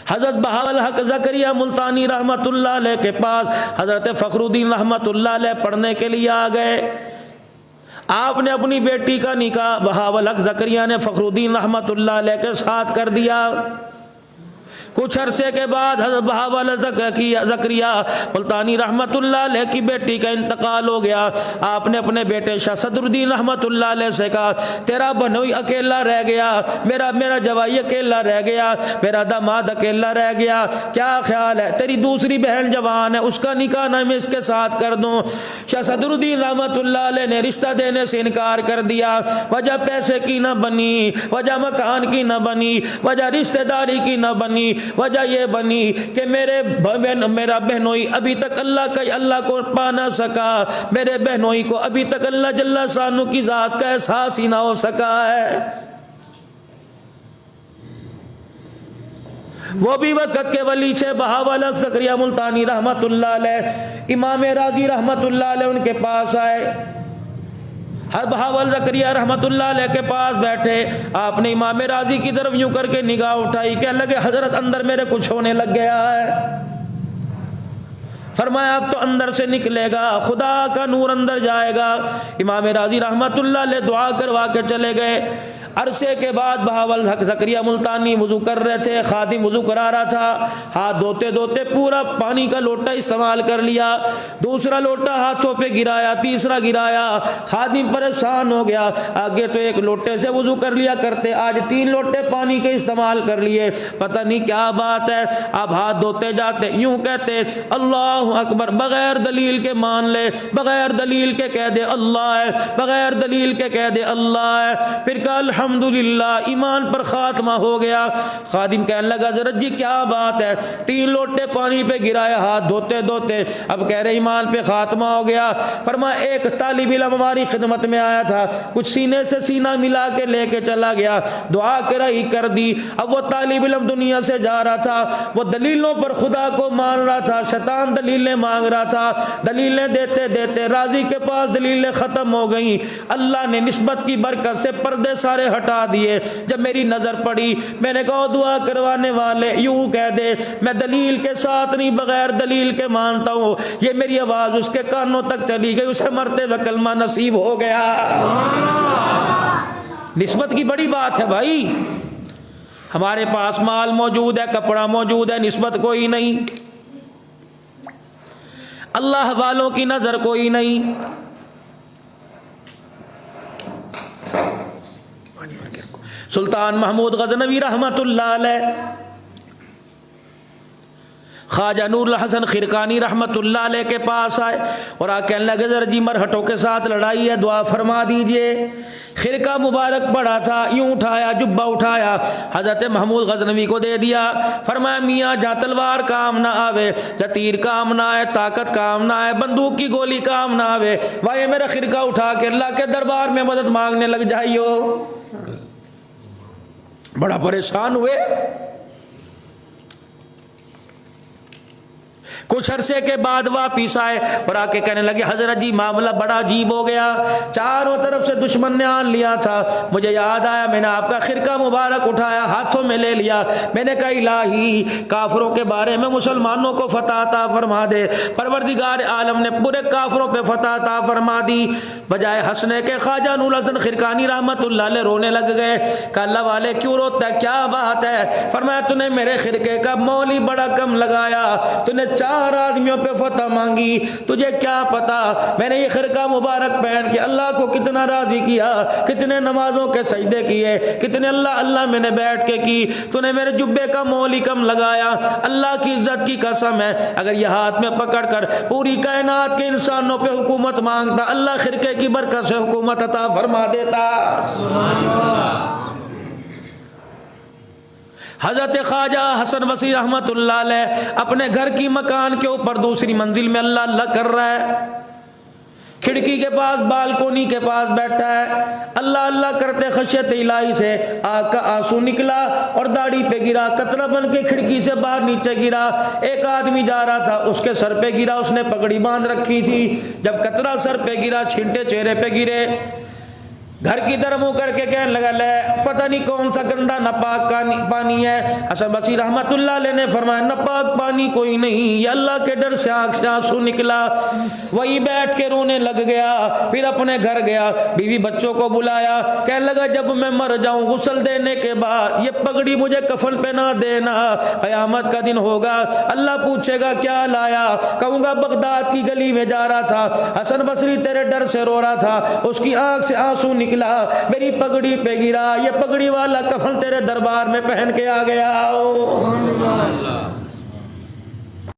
حضرت بہاول حق زکریہ ملتانی رحمت اللہ علیہ کے پاس حضرت فخر الدین رحمت اللہ علیہ پڑھنے کے لیے آ گئے. آپ نے اپنی بیٹی کا نکاح بہاول حق زکریہ نے فخر الدین رحمت اللہ علیہ کے ساتھ کر دیا. کچھ عرصے کے بعد حضرت بہاول زکریہ ملتانی رحمت اللہ علیہ کی بیٹی کا انتقال ہو گیا. آپ نے اپنے بیٹے شاہ صدر الدین رحمت اللہ علیہ سے کہا تیرا بہنوئی اکیلا رہ گیا, میرا جوائی اکیلا رہ گیا, میرا داماد اکیلا رہ گیا, کیا خیال ہے تیری دوسری بہن جوان ہے اس کا نکاح نہ میں اس کے ساتھ کر دوں؟ شاہ صدر الدین رحمت اللہ علیہ نے رشتہ دینے سے انکار کر دیا. وجہ پیسے کی نہ بنی, وجہ مکان کی نہ بنی, وجہ رشتہ داری کی نہ بنی, وجہ یہ بنی کہ میرا بہنوئی ابھی تک اللہ کو پا نہ سکا, میرے بہنوئی کو ابھی تک اللہ جل شانہ کی ذات کا احساس ہی نہ ہو سکا ہے. وہ بھی وقت کے ولی تھے بہاول حق زکریہ ملتانی رحمت اللہ علیہ. امام راضی رحمت اللہ علیہ ان کے پاس آئے. بہاول زکریہ رحمت اللہ علیہ کے پاس بیٹھے. آپ نے امام راضی کی طرف یوں کر کے نگاہ اٹھائی, کہنے لگے حضرت اندر میرے کچھ ہونے لگ گیا ہے. فرمایا اب تو اندر سے نکلے گا, خدا کا نور اندر جائے گا. امام راضی رحمت اللہ علیہ دعا کروا کے چلے گئے. عرصے کے بعد بہاول حق زکریہ ملتانی وضو کر رہے تھے, خادم وضو کرا رہا تھا. ہاتھ دھوتے دھوتے پورا پانی کا لوٹا استعمال کر لیا, دوسرا لوٹا ہاتھوں پہ گرایا, تیسرا گرایا. خادم پریشان ہو گیا, آگے تو ایک لوٹے سے وضو کر لیا کرتے, آج 3 لوٹے پانی کے استعمال کر لیے, پتہ نہیں کیا بات ہے. اب ہاتھ دھوتے جاتے یوں کہتے اللہ اکبر, بغیر دلیل کے مان لے, بغیر دلیل کے کہہ دے اللہ ہے, بغیر دلیل کے کہہ دے اللہ ہے. پھر کہا الحمدللہ, ایمان پر خاتمہ ہو گیا. خادم کہنے لگا حضرت جی کیا بات ہے, 3 لوٹے پانی پہ گرایا ہاتھ دھوتے دھوتے, اب کہہ رہے ایمان پہ خاتمہ ہو گیا. فرمایا ایک طالب علم ہماری خدمت میں آیا تھا, کچھ سینے سے سینہ ملا کے لے کے چلا گیا, دعا کرائی کر دی. اب وہ طالب علم دنیا سے جا رہا تھا, وہ دلیلوں پر خدا کو مان رہا تھا, شیطان دلیلیں مانگ رہا تھا. دلیلیں دیتے دیتے راضی کے پاس دلیلیں ختم ہو گئیں. اللہ نے نسبت کی برکت سے پردے سارے ہٹا دیے. جب میری نظر پڑی میں نے کہا دعا کروانے والے یوں کہہ دے میں دلیل کے ساتھ نہیں بغیر دلیل کے مانتا ہوں. یہ میری آواز اس کے کانوں تک چلی گئی, اسے مرتے ہوئے کلمہ نصیب ہو گیا. نسبت کی بڑی بات ہے بھائی. ہمارے پاس مال موجود ہے, کپڑا موجود ہے, نسبت کوئی نہیں. اللہ والوں کی نظر کوئی نہیں. سلطان محمود غزنوی رحمت اللہ علیہ, خواجہ نور الحسن خرقانی رحمت اللہ علیہ کے پاس آئے اور آ کہنے لگے ذرا جی مرہٹوں کے ساتھ لڑائی ہے, دعا فرما دیجئے. خرقہ مبارک پڑا تھا, یوں اٹھایا, جبہ اٹھایا, حضرت محمود غزنوی کو دے دیا. فرمایا میاں جہاں تلوار کام نہ آوے, جہاں تیر کام نہ آئے, طاقت کام نہ آئے, بندوق کی گولی کام نہ آوے, وہاں میرا خرقہ اٹھا کے اللہ کے دربار میں مدد مانگنے لگ جائیو. بڑا پریشان ہوئے. کچھ عرصے کے بعد واپس آئے اور آ کے کہنے لگے حضرت جی معاملہ بڑا عجیب ہو گیا, چاروں طرف سے دشمن نے آن لیا تھا. مجھے یاد آیا میں نے آپ کا خرقہ مبارک اٹھایا, ہاتھوں میں لے لیا. میں نے کہا الہی کافروں کے بارے میں مسلمانوں کو فتح عطا فرما دے. پروردگار عالم نے پورے کافروں پہ فتح عطا فرما دی. بجائے ہنسنے کے خواجہ نور الحسن خرقانی رحمت اللہ علیہ رونے لگ گئے. کہ اللہ والے کیوں روتا ہے, کیا بات ہے؟ فرمایا تو نے میرے خرقے کا مول ہی بڑا کم لگایا, تو نے 4 آدمیوں پہ فتح مانگی, تجھے کیا پتا میں نے یہ خرقہ مبارک پہن کے اللہ کو کتنا راضی کیا, کتنے نمازوں کے سجدے کیے, کتنے اللہ اللہ میں نے بیٹھ کے کی. تو نے میرے جبے کا مول ہی کم لگایا. اللہ کی عزت کی قسم ہے اگر یہ ہاتھ میں پکڑ کر پوری کائنات کے انسانوں پہ حکومت مانگتا, اللہ خرقے کی برکت سے حکومت عطا فرما دیتا. حضرت خواجہ حسن بصری رحمت اللہ علیہ اپنے گھر کی مکان کے اوپر دوسری منزل میں اللہ اللہ کر رہا ہے. کھڑکی کے پاس بالکونی کے پاس بیٹھا ہے, اللہ اللہ کرتے خشیت الہی سے آنکھ کا آنسو نکلا اور داڑھی پہ گرا, قطرہ بن کے کھڑکی سے باہر نیچے گرا. ایک آدمی جا رہا تھا, اس کے سر پہ گرا, اس نے پگڑی باندھ رکھی تھی. جب قطرہ سر پہ گرا, چھینٹے چہرے پہ گرے. گھر کی طرف منہ کر کے کہنے لگا لے پتہ نہیں کون سا گندا ناپاک پانی ہے۔ حسن بصری رحمت اللہ علیہ نے فرمایا ناپاک پانی کوئی نہیں، یہ اللہ کے ڈر سے آنکھ سے آنسو نکلا۔ وہیں بیٹھ کے رونے لگ گیا، پھر اپنے گھر گیا، بیوی بچوں کو بلایا، کہنے لگا جب میں مر جاؤں غسل دینے کے بعد یہ پگڑی مجھے کفن پہنا دینا، قیامت کا دن ہوگا، اللہ پوچھے گا کیا لایا، کہوں گا بغداد کی گلی میں جا رہا تھا، حسن بصری تیرے ڈر سے رو رہا تھا، اس کی آنکھ سے آنسو نکلا، میری پگڑی پہ گرا، یہ پگڑی والا کفن تیرے دربار میں پہن کے آ گیا۔